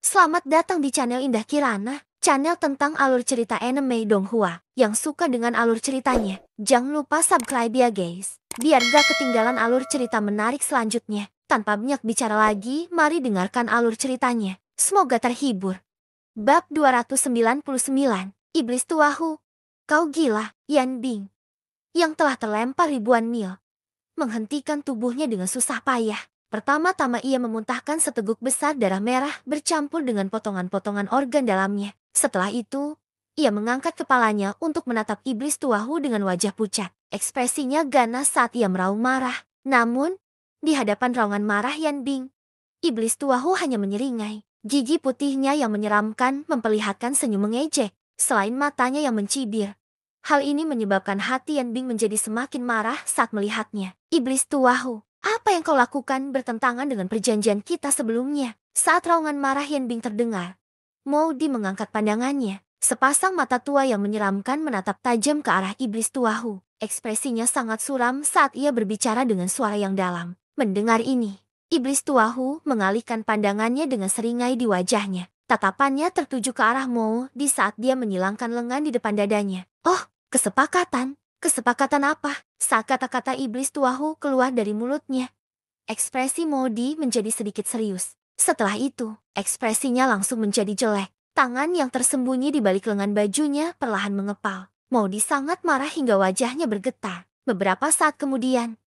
Selamat datang di channel Indah Kirana, channel tentang alur cerita anime Donghua. Yang suka dengan alur ceritanya, jangan lupa subscribe ya guys, biar gak ketinggalan alur cerita menarik selanjutnya. Tanpa banyak bicara lagi, mari dengarkan alur ceritanya. Semoga terhibur. Bab 299, Iblis Tuahu. Kau gila, Yan Bing, yang telah terlempar ribuan mil, menghentikan tubuhnya dengan susah payah. Pertama-tama ia memuntahkan seteguk besar darah merah bercampur dengan potongan-potongan organ dalamnya. Setelah itu, ia mengangkat kepalanya untuk menatap iblis tuahu dengan wajah pucat. Ekspresinya ganas saat ia meraung marah. Namun, di hadapan raungan marah Yan Bing, iblis tuahu hanya menyeringai. Gigi putihnya yang menyeramkan memperlihatkan senyum mengejek, selain matanya yang mencibir. Hal ini menyebabkan hati Yan Bing menjadi semakin marah saat melihatnya. Iblis tuahu, apa yang kau lakukan bertentangan dengan perjanjian kita sebelumnya? Saat raungan marah Yan Bing terdengar, Maudi mengangkat pandangannya. Sepasang mata tua yang menyeramkan menatap tajam ke arah iblis tuahu. Ekspresinya sangat suram saat ia berbicara dengan suara yang dalam. Mendengar ini, iblis tuahu mengalihkan pandangannya dengan seringai di wajahnya. Tatapannya tertuju ke arah Mo di saat dia menyilangkan lengan di depan dadanya. Oh, kesepakatan? Kesepakatan apa? Saat kata-kata iblis tuahu keluar dari mulutnya, ekspresi Modi menjadi sedikit serius. Setelah itu, ekspresinya langsung menjadi jelek. Tangan yang tersembunyi di balik lengan bajunya perlahan mengepal. Modi sangat marah hingga wajahnya bergetar. Beberapa saat kemudian,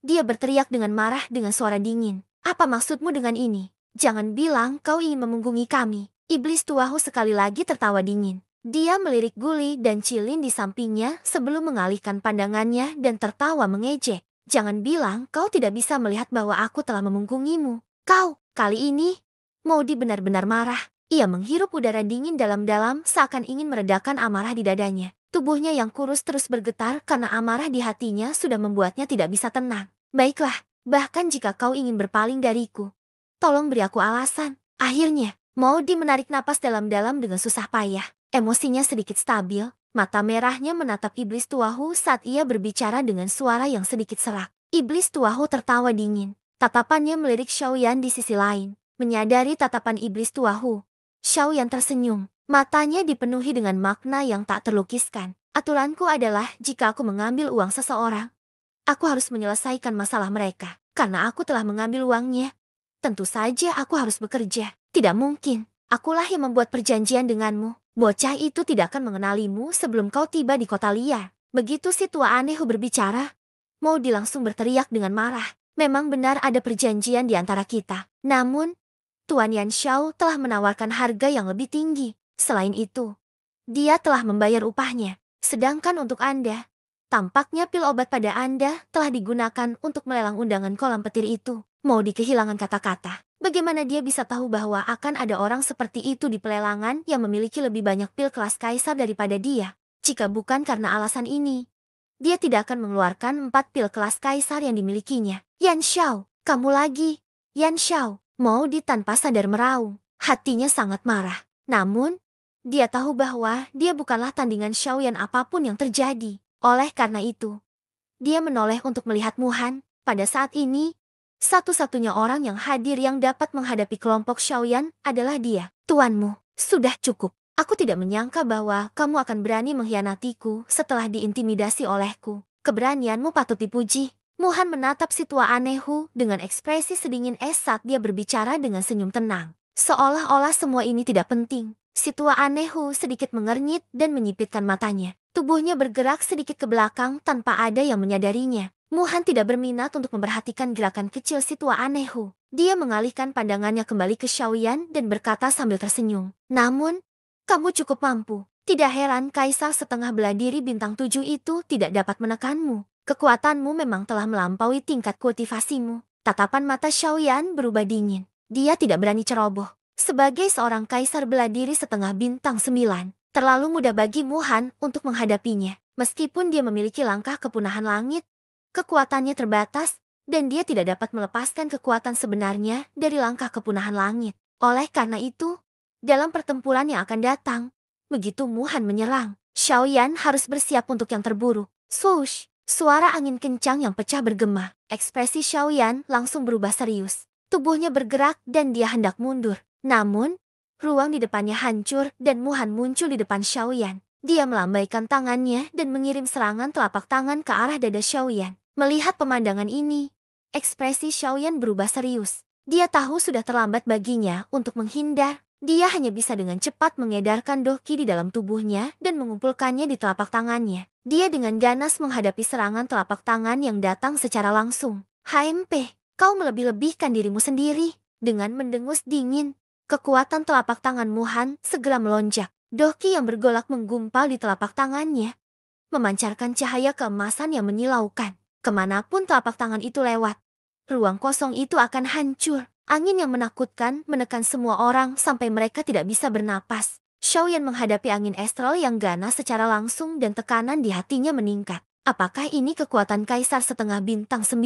dia berteriak dengan marah dengan suara dingin. Apa maksudmu dengan ini? Jangan bilang kau ingin memunggungi kami. Iblis tuahu sekali lagi tertawa dingin. Dia melirik Guli dan Cilin di sampingnya sebelum mengalihkan pandangannya dan tertawa mengejek. Jangan bilang kau tidak bisa melihat bahwa aku telah memunggungimu. Kau, kali ini, Maudi benar-benar marah. Ia menghirup udara dingin dalam-dalam seakan ingin meredakan amarah di dadanya. Tubuhnya yang kurus terus bergetar karena amarah di hatinya sudah membuatnya tidak bisa tenang. Baiklah, bahkan jika kau ingin berpaling dariku, tolong beri aku alasan. Akhirnya, Maudi menarik napas dalam-dalam dengan susah payah. Emosinya sedikit stabil, mata merahnya menatap iblis tuahu saat ia berbicara dengan suara yang sedikit serak. Iblis tuahu tertawa dingin. Tatapannya melirik Xiaoyan di sisi lain. Menyadari tatapan iblis tuahu, Xiaoyan tersenyum. Matanya dipenuhi dengan makna yang tak terlukiskan. Aturanku adalah jika aku mengambil uang seseorang, aku harus menyelesaikan masalah mereka. Karena aku telah mengambil uangnya, tentu saja aku harus bekerja. Tidak mungkin, akulah yang membuat perjanjian denganmu. Bocah itu tidak akan mengenalimu sebelum kau tiba di kota liar. Begitu si tua anehu berbicara, Maudi langsung berteriak dengan marah. Memang benar ada perjanjian di antara kita. Namun, Tuan Yan Xiao telah menawarkan harga yang lebih tinggi. Selain itu, dia telah membayar upahnya. Sedangkan untuk Anda, tampaknya pil obat pada Anda telah digunakan untuk melelang undangan kolam petir itu. Maudi kehilangan kata-kata. Bagaimana dia bisa tahu bahwa akan ada orang seperti itu di pelelangan yang memiliki lebih banyak pil kelas kaisar daripada dia? Jika bukan karena alasan ini, dia tidak akan mengeluarkan 4 pil kelas kaisar yang dimilikinya. Yan Xiao, kamu lagi. Yan Xiao, Maudi tanpa sadar meraung. Hatinya sangat marah. Namun, dia tahu bahwa dia bukanlah tandingan Xiaoyan apapun yang terjadi. Oleh karena itu, dia menoleh untuk melihat Muhan. Pada saat ini, satu-satunya orang yang hadir yang dapat menghadapi kelompok Xiaoyan adalah dia. Tuanmu, sudah cukup. Aku tidak menyangka bahwa kamu akan berani mengkhianatiku setelah diintimidasi olehku. Keberanianmu patut dipuji. Muhan menatap si tua anehu dengan ekspresi sedingin es saat dia berbicara dengan senyum tenang. Seolah-olah semua ini tidak penting. Si tua anehu sedikit mengernyit dan menyipitkan matanya. Tubuhnya bergerak sedikit ke belakang tanpa ada yang menyadarinya. Muhan tidak berminat untuk memperhatikan gerakan kecil si tua anehu. Dia mengalihkan pandangannya kembali ke Xiaoyan dan berkata sambil tersenyum. Namun, kamu cukup mampu. Tidak heran kaisar setengah bela diri bintang 7 itu tidak dapat menekanmu. Kekuatanmu memang telah melampaui tingkat kultivasimu. Tatapan mata Xiaoyan berubah dingin. Dia tidak berani ceroboh. Sebagai seorang kaisar bela diri setengah bintang 9, terlalu mudah bagi Muhan untuk menghadapinya. Meskipun dia memiliki langkah kepunahan langit, kekuatannya terbatas, dan dia tidak dapat melepaskan kekuatan sebenarnya dari langkah kepunahan langit. Oleh karena itu, dalam pertempuran yang akan datang, begitu Muhan menyerang, Xiaoyan harus bersiap untuk yang terburuk. Swoosh! Suara angin kencang yang pecah bergema. Ekspresi Xiaoyan langsung berubah serius. Tubuhnya bergerak dan dia hendak mundur. Namun, Ruang di depannya hancur dan Muhan muncul di depan Xiaoyan. Dia melambaikan tangannya dan mengirim serangan telapak tangan ke arah dada Xiaoyan. Melihat pemandangan ini, ekspresi Xiaoyan berubah serius. Dia tahu sudah terlambat baginya untuk menghindar. Dia hanya bisa dengan cepat mengedarkan doki di dalam tubuhnya dan mengumpulkannya di telapak tangannya. Dia dengan ganas menghadapi serangan telapak tangan yang datang secara langsung. HMP, kau melebih-lebihkan dirimu sendiri. Dengan mendengus dingin, kekuatan telapak tangan Muhan segera melonjak. Doki yang bergolak menggumpal di telapak tangannya, memancarkan cahaya keemasan yang menyilaukan. Kemanapun telapak tangan itu lewat, ruang kosong itu akan hancur. Angin yang menakutkan menekan semua orang sampai mereka tidak bisa bernapas. Xiaoyan menghadapi angin astral yang ganas secara langsung dan tekanan di hatinya meningkat. Apakah ini kekuatan Kaisar setengah bintang 9?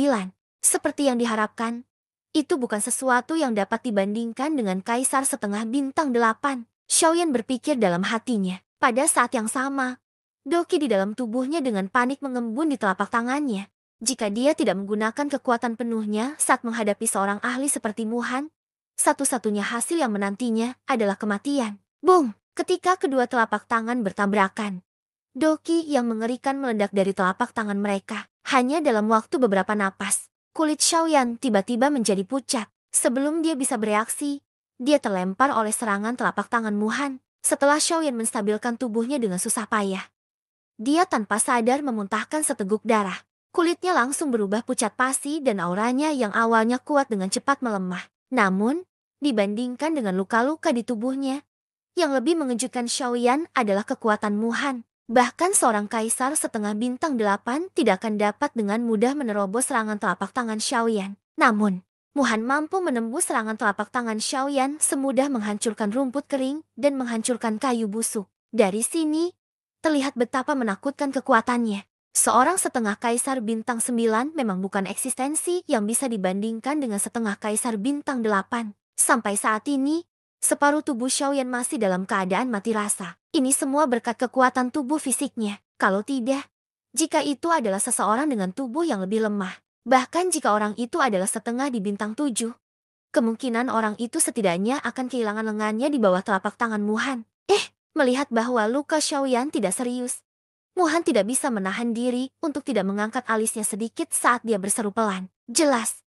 Seperti yang diharapkan, itu bukan sesuatu yang dapat dibandingkan dengan Kaisar setengah bintang 8. Xiaoyan berpikir dalam hatinya. Pada saat yang sama, doki di dalam tubuhnya dengan panik mengembun di telapak tangannya. Jika dia tidak menggunakan kekuatan penuhnya saat menghadapi seorang ahli seperti Muhan, satu-satunya hasil yang menantinya adalah kematian. Boom! Ketika kedua telapak tangan bertabrakan, doki yang mengerikan meledak dari telapak tangan mereka. Hanya dalam waktu beberapa napas, kulit Xiaoyan tiba-tiba menjadi pucat. Sebelum dia bisa bereaksi, dia terlempar oleh serangan telapak tangan Muhan. Setelah Xiaoyan menstabilkan tubuhnya dengan susah payah, dia tanpa sadar memuntahkan seteguk darah. Kulitnya langsung berubah pucat pasi dan auranya yang awalnya kuat dengan cepat melemah. Namun, dibandingkan dengan luka-luka di tubuhnya, yang lebih mengejutkan Xiaoyan adalah kekuatan Muhan. Bahkan seorang kaisar setengah bintang 8 tidak akan dapat dengan mudah menerobos serangan telapak tangan Xiaoyan. Namun, Muhan mampu menembus serangan telapak tangan Xiaoyan semudah menghancurkan rumput kering dan menghancurkan kayu busuk. Dari sini, terlihat betapa menakutkan kekuatannya. Seorang setengah kaisar bintang 9 memang bukan eksistensi yang bisa dibandingkan dengan setengah kaisar bintang 8. Sampai saat ini, separuh tubuh Xiaoyan masih dalam keadaan mati rasa. Ini semua berkat kekuatan tubuh fisiknya. Kalau tidak, jika itu adalah seseorang dengan tubuh yang lebih lemah, bahkan jika orang itu adalah setengah di bintang 7, kemungkinan orang itu setidaknya akan kehilangan lengannya di bawah telapak tangan Muhan. Melihat bahwa luka Xiaoyan tidak serius, Muhan tidak bisa menahan diri untuk tidak mengangkat alisnya sedikit saat dia berseru pelan. Jelas,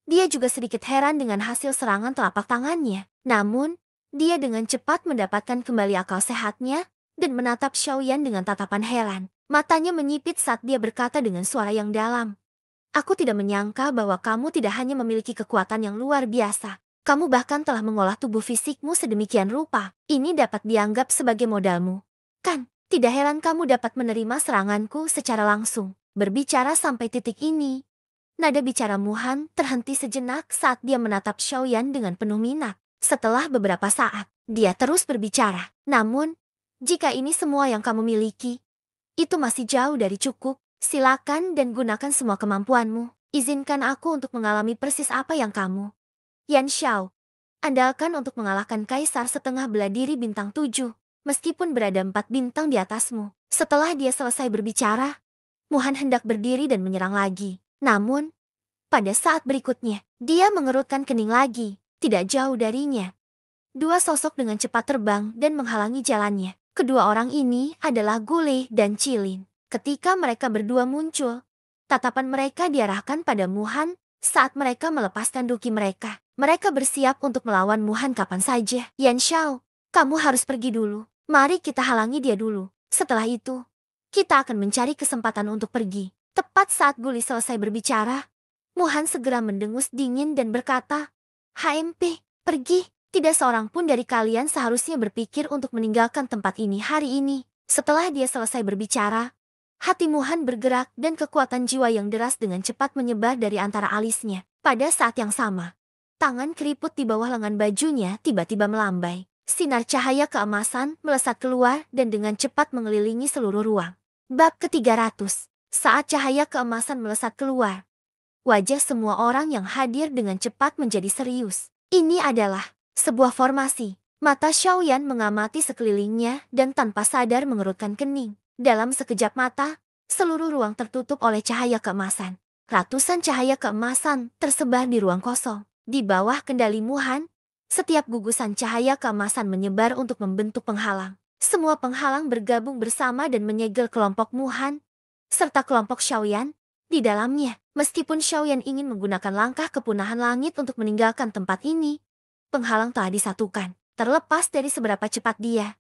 dia juga sedikit heran dengan hasil serangan telapak tangannya. Namun, dia dengan cepat mendapatkan kembali akal sehatnya dan menatap Xiaoyan dengan tatapan heran. Matanya menyipit saat dia berkata dengan suara yang dalam. Aku tidak menyangka bahwa kamu tidak hanya memiliki kekuatan yang luar biasa. Kamu bahkan telah mengolah tubuh fisikmu sedemikian rupa. Ini dapat dianggap sebagai modalmu. Kan, tidak heran kamu dapat menerima seranganku secara langsung. Berbicara sampai titik ini, nada bicara Muhan terhenti sejenak saat dia menatap Xiaoyan dengan penuh minat. Setelah beberapa saat, dia terus berbicara. Namun, jika ini semua yang kamu miliki, itu masih jauh dari cukup. Silakan dan gunakan semua kemampuanmu. Izinkan aku untuk mengalami persis apa yang kamu, Yan Xiao, andalkan untuk mengalahkan kaisar setengah bela diri bintang 7, meskipun berada 4 bintang di atasmu. Setelah dia selesai berbicara, Muhan hendak berdiri dan menyerang lagi. Namun, pada saat berikutnya, dia mengerutkan kening lagi. Tidak jauh darinya, dua sosok dengan cepat terbang dan menghalangi jalannya. Kedua orang ini adalah Gule dan Cilin. Ketika mereka berdua muncul, tatapan mereka diarahkan pada Muhan saat mereka melepaskan doki mereka. Mereka bersiap untuk melawan Muhan kapan saja. Yan Xiao, kamu harus pergi dulu. Mari kita halangi dia dulu. Setelah itu, kita akan mencari kesempatan untuk pergi. Tepat saat Guli selesai berbicara, Muhan segera mendengus dingin dan berkata, HMP, pergi. Tidak seorang pun dari kalian seharusnya berpikir untuk meninggalkan tempat ini hari ini. Setelah dia selesai berbicara, hati Muhan bergerak dan kekuatan jiwa yang deras dengan cepat menyebar dari antara alisnya. Pada saat yang sama, tangan keriput di bawah lengan bajunya tiba-tiba melambai. Sinar cahaya keemasan melesat keluar dan dengan cepat mengelilingi seluruh ruang. Bab ke-300. Saat cahaya keemasan melesat keluar, wajah semua orang yang hadir dengan cepat menjadi serius. Ini adalah sebuah formasi. Mata Xiaoyan mengamati sekelilingnya dan tanpa sadar mengerutkan kening. Dalam sekejap mata, seluruh ruang tertutup oleh cahaya keemasan. Ratusan cahaya keemasan tersebar di ruang kosong. Di bawah kendali Muhan, Setiap gugusan cahaya keemasan menyebar untuk membentuk penghalang. Semua penghalang bergabung bersama dan menyegel kelompok Muhan, serta kelompok Xiaoyan di dalamnya. Meskipun Xiaoyan ingin menggunakan langkah kepunahan langit untuk meninggalkan tempat ini, penghalang telah disatukan. Terlepas dari seberapa cepat dia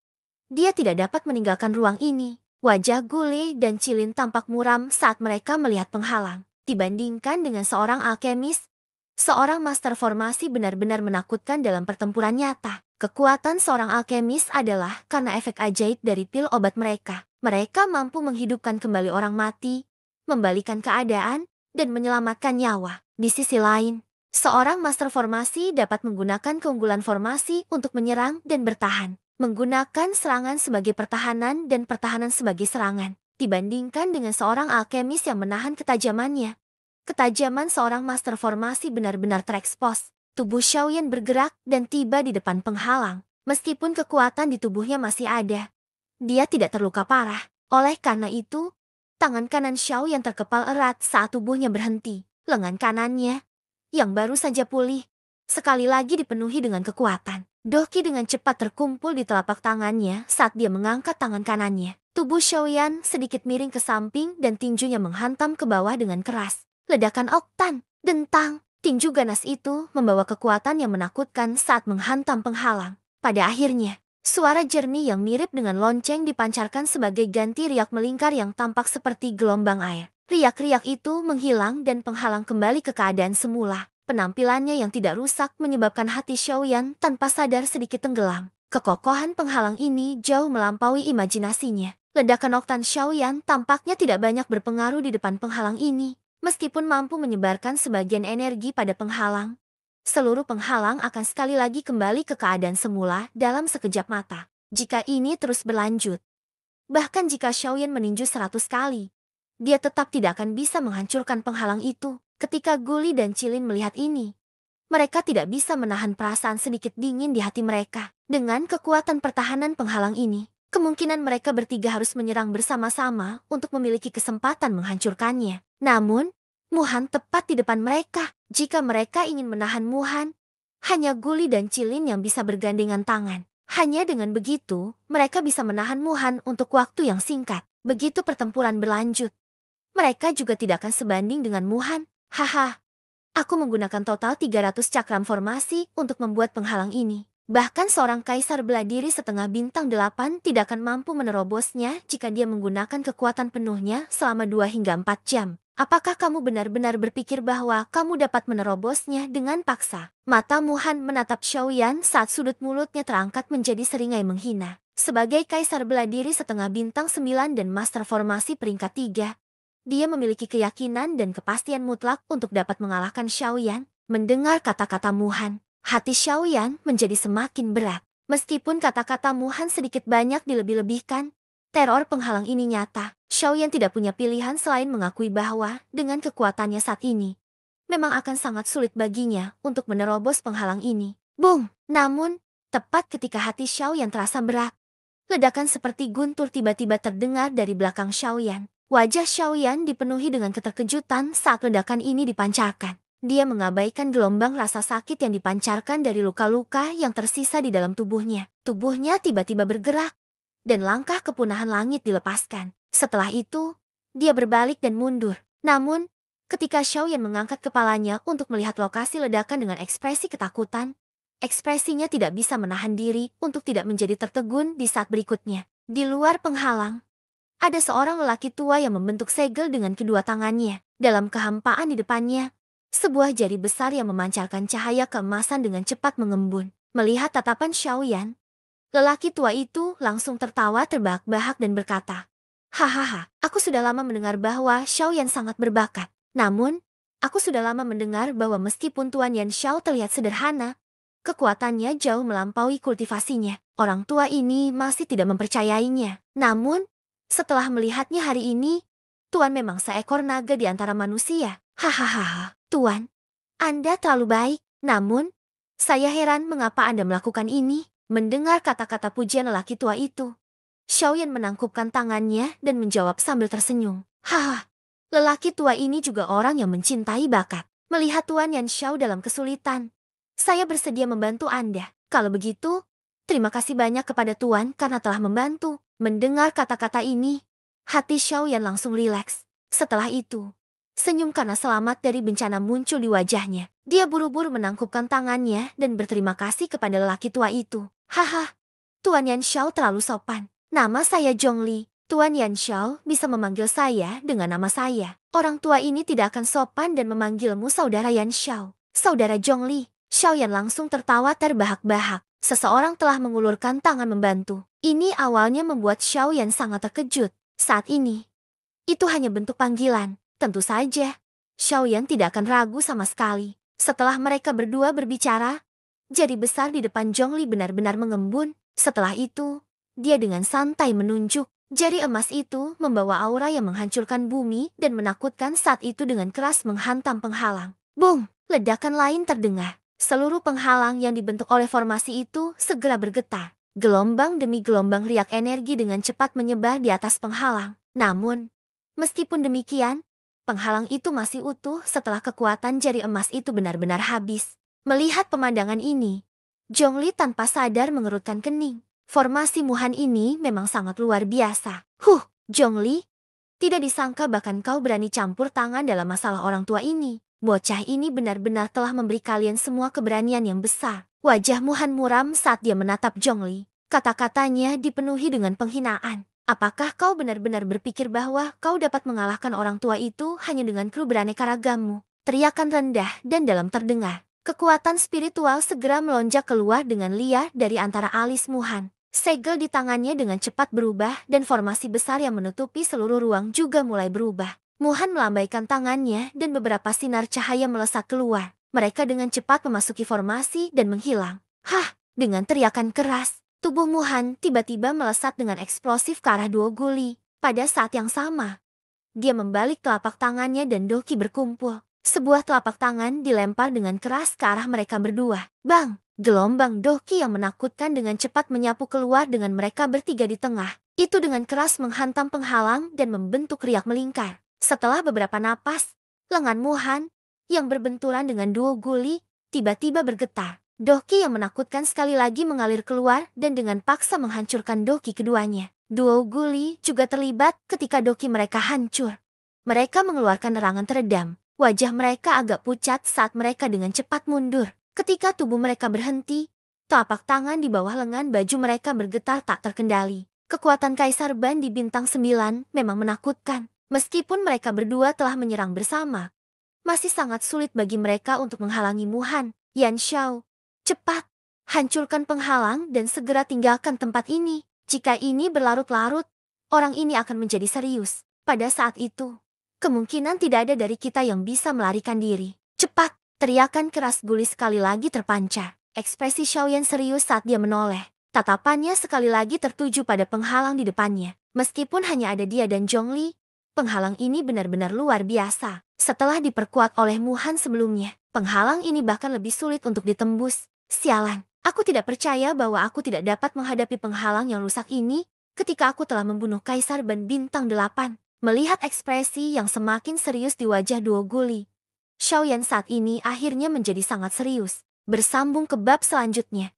tidak dapat meninggalkan ruang ini. Wajah Gule dan Cilin tampak muram saat mereka melihat penghalang. Dibandingkan dengan seorang alkemis, seorang master formasi benar-benar menakutkan dalam pertempuran nyata. Kekuatan seorang alkemis adalah karena efek ajaib dari pil obat mereka. Mereka mampu menghidupkan kembali orang mati, membalikan keadaan, dan menyelamatkan nyawa. Di sisi lain, seorang master formasi dapat menggunakan keunggulan formasi untuk menyerang dan bertahan. Menggunakan serangan sebagai pertahanan dan pertahanan sebagai serangan. Dibandingkan dengan seorang alkemis yang menahan ketajamannya, ketajaman seorang master formasi benar-benar terekspos. Tubuh Xiaoyan bergerak dan tiba di depan penghalang. Meskipun kekuatan di tubuhnya masih ada, dia tidak terluka parah. Oleh karena itu, tangan kanan Xiaoyan terkepal erat saat tubuhnya berhenti. Lengan kanannya, yang baru saja pulih, sekali lagi dipenuhi dengan kekuatan. Doki dengan cepat terkumpul di telapak tangannya saat dia mengangkat tangan kanannya. Tubuh Xiaoyan sedikit miring ke samping dan tinjunya menghantam ke bawah dengan keras. Ledakan oktan, dentang, tinju ganas itu membawa kekuatan yang menakutkan saat menghantam penghalang. Pada akhirnya, suara jernih yang mirip dengan lonceng dipancarkan sebagai ganti riak melingkar yang tampak seperti gelombang air. Riak-riak itu menghilang dan penghalang kembali ke keadaan semula. Penampilannya yang tidak rusak menyebabkan hati Xiaoyan tanpa sadar sedikit tenggelam. Kekokohan penghalang ini jauh melampaui imajinasinya. Ledakan oktan Xiaoyan tampaknya tidak banyak berpengaruh di depan penghalang ini. Meskipun mampu menyebarkan sebagian energi pada penghalang, seluruh penghalang akan sekali lagi kembali ke keadaan semula dalam sekejap mata. Jika ini terus berlanjut, bahkan jika Xiaoyan meninju 100 kali, dia tetap tidak akan bisa menghancurkan penghalang itu. Ketika Guli dan Cilin melihat ini, mereka tidak bisa menahan perasaan sedikit dingin di hati mereka. Dengan kekuatan pertahanan penghalang ini, kemungkinan mereka bertiga harus menyerang bersama-sama untuk memiliki kesempatan menghancurkannya. Namun, Muhan tepat di depan mereka. Jika mereka ingin menahan Muhan, hanya Guli dan Cilin yang bisa bergandengan tangan. Hanya dengan begitu, mereka bisa menahan Muhan untuk waktu yang singkat. Begitu pertempuran berlanjut, mereka juga tidak akan sebanding dengan Muhan. Haha, aku menggunakan total 300 cakram formasi untuk membuat penghalang ini. Bahkan seorang kaisar bela diri setengah bintang 8 tidak akan mampu menerobosnya jika dia menggunakan kekuatan penuhnya selama 2 hingga 4 jam. Apakah kamu benar-benar berpikir bahwa kamu dapat menerobosnya dengan paksa? Mata Muhan menatap Xiaoyan saat sudut mulutnya terangkat menjadi seringai menghina. Sebagai kaisar bela diri setengah bintang 9 dan master formasi peringkat 3, dia memiliki keyakinan dan kepastian mutlak untuk dapat mengalahkan Xiaoyan. Mendengar kata-kata Muhan, hati Xiaoyan menjadi semakin berat. Meskipun kata-kata Muhan sedikit banyak dilebih-lebihkan, teror penghalang ini nyata. Xiaoyan tidak punya pilihan selain mengakui bahwa dengan kekuatannya saat ini, memang akan sangat sulit baginya untuk menerobos penghalang ini. Boom! Namun, tepat ketika hati Xiaoyan terasa berat, ledakan seperti guntur tiba-tiba terdengar dari belakang Xiaoyan. Wajah Xiaoyan dipenuhi dengan keterkejutan saat ledakan ini dipancarkan. Dia mengabaikan gelombang rasa sakit yang dipancarkan dari luka-luka yang tersisa di dalam tubuhnya. Tubuhnya tiba-tiba bergerak, dan langkah kepunahan langit dilepaskan. Setelah itu, dia berbalik dan mundur. Namun, ketika Xiaoyan mengangkat kepalanya untuk melihat lokasi ledakan dengan ekspresi ketakutan, ekspresinya tidak bisa menahan diri untuk tidak menjadi tertegun di saat berikutnya. Di luar penghalang, ada seorang lelaki tua yang membentuk segel dengan kedua tangannya. Dalam kehampaan di depannya, sebuah jari besar yang memancarkan cahaya keemasan dengan cepat mengembun. Melihat tatapan Xiaoyan, lelaki tua itu langsung tertawa terbahak-bahak dan berkata, "Hahaha, aku sudah lama mendengar bahwa Xiaoyan sangat berbakat. Namun, aku sudah lama mendengar bahwa meskipun Tuan Yan Xiao terlihat sederhana, kekuatannya jauh melampaui kultivasinya." Orang tua ini masih tidak mempercayainya. Namun, setelah melihatnya hari ini, Tuan memang seekor naga di antara manusia. Hahaha, Tuan, Anda terlalu baik. Namun, saya heran mengapa Anda melakukan ini. Mendengar kata-kata pujian lelaki tua itu, Xiaoyan menangkupkan tangannya dan menjawab sambil tersenyum. Haha, lelaki tua ini juga orang yang mencintai bakat. Melihat Tuan Yan Xiao dalam kesulitan, Saya bersedia membantu Anda. Kalau begitu, terima kasih banyak kepada Tuan karena telah membantu. Mendengar kata-kata ini, hati Xiaoyan langsung rileks. Setelah itu, senyum karena selamat dari bencana muncul di wajahnya. Dia buru-buru menangkupkan tangannya dan berterima kasih kepada lelaki tua itu. Haha, Tuan Yan Xiao terlalu sopan. Nama saya Zhongli. Tuan Yan Xiao bisa memanggil saya dengan nama saya. Orang tua ini tidak akan sopan dan memanggilmu saudara Yan Xiao. Saudara Zhongli. Xiaoyan langsung tertawa terbahak-bahak. Seseorang telah mengulurkan tangan membantu. Ini awalnya membuat Xiaoyan sangat terkejut. Saat ini, itu hanya bentuk panggilan. Tentu saja, Xiaoyan tidak akan ragu sama sekali. Setelah mereka berdua berbicara, jari besar di depan Zhongli benar-benar mengembun. Setelah itu, dia dengan santai menunjuk. Jari emas itu membawa aura yang menghancurkan bumi dan menakutkan saat itu dengan keras menghantam penghalang. Boom! Ledakan lain terdengar. Seluruh penghalang yang dibentuk oleh formasi itu segera bergetar. Gelombang demi gelombang riak energi dengan cepat menyebar di atas penghalang. Namun, meskipun demikian, penghalang itu masih utuh setelah kekuatan jari emas itu benar-benar habis. Melihat pemandangan ini, Zhongli tanpa sadar mengerutkan kening. Formasi Muhan ini memang sangat luar biasa. Zhongli, tidak disangka bahkan kau berani campur tangan dalam masalah orang tua ini. Bocah ini benar-benar telah memberi kalian semua keberanian yang besar. Wajah Muhan muram saat dia menatap Zhongli. Kata-katanya dipenuhi dengan penghinaan. Apakah kau benar-benar berpikir bahwa kau dapat mengalahkan orang tua itu hanya dengan kru beraneka ragammu? Teriakan rendah dan dalam terdengar. Kekuatan spiritual segera melonjak keluar dengan liar dari antara alis Muhan. Segel di tangannya dengan cepat berubah dan formasi besar yang menutupi seluruh ruang juga mulai berubah. Muhan melambaikan tangannya dan beberapa sinar cahaya melesat keluar. Mereka dengan cepat memasuki formasi dan menghilang. Dengan teriakan keras, tubuh Muhan tiba-tiba melesat dengan eksplosif ke arah Duo Guli. Pada saat yang sama, dia membalik telapak tangannya dan Doki berkumpul. Sebuah telapak tangan dilempar dengan keras ke arah mereka berdua. Bang! Gelombang Doki yang menakutkan dengan cepat menyapu keluar dengan mereka bertiga di tengah. Itu dengan keras menghantam penghalang dan membentuk riak melingkar. Setelah beberapa napas, lengan Muhan yang berbenturan dengan Duo Guli tiba-tiba bergetar. Doki yang menakutkan sekali lagi mengalir keluar dan dengan paksa menghancurkan Doki keduanya. Duo Guli juga terlibat ketika Doki mereka hancur. Mereka mengeluarkan erangan teredam. Wajah mereka agak pucat saat mereka dengan cepat mundur. Ketika tubuh mereka berhenti, telapak tangan di bawah lengan baju mereka bergetar tak terkendali. Kekuatan Kaisar Ban di bintang 9 memang menakutkan. Meskipun mereka berdua telah menyerang bersama, masih sangat sulit bagi mereka untuk menghalangi Muhan. Yan Xiao, cepat, hancurkan penghalang dan segera tinggalkan tempat ini. Jika ini berlarut-larut, orang ini akan menjadi serius. Pada saat itu, kemungkinan tidak ada dari kita yang bisa melarikan diri. Cepat! Teriakan keras Guli sekali lagi terpancar. Ekspresi Xiaoyan serius saat dia menoleh. Tatapannya sekali lagi tertuju pada penghalang di depannya. Meskipun hanya ada dia dan Zhongli, penghalang ini benar-benar luar biasa. Setelah diperkuat oleh Muhan sebelumnya, penghalang ini bahkan lebih sulit untuk ditembus. Sialan, aku tidak percaya bahwa aku tidak dapat menghadapi penghalang yang rusak ini ketika aku telah membunuh Kaisar Ban bintang 8. Melihat ekspresi yang semakin serius di wajah Duo Guli, Xiaoyan saat ini akhirnya menjadi sangat serius. Bersambung ke bab selanjutnya.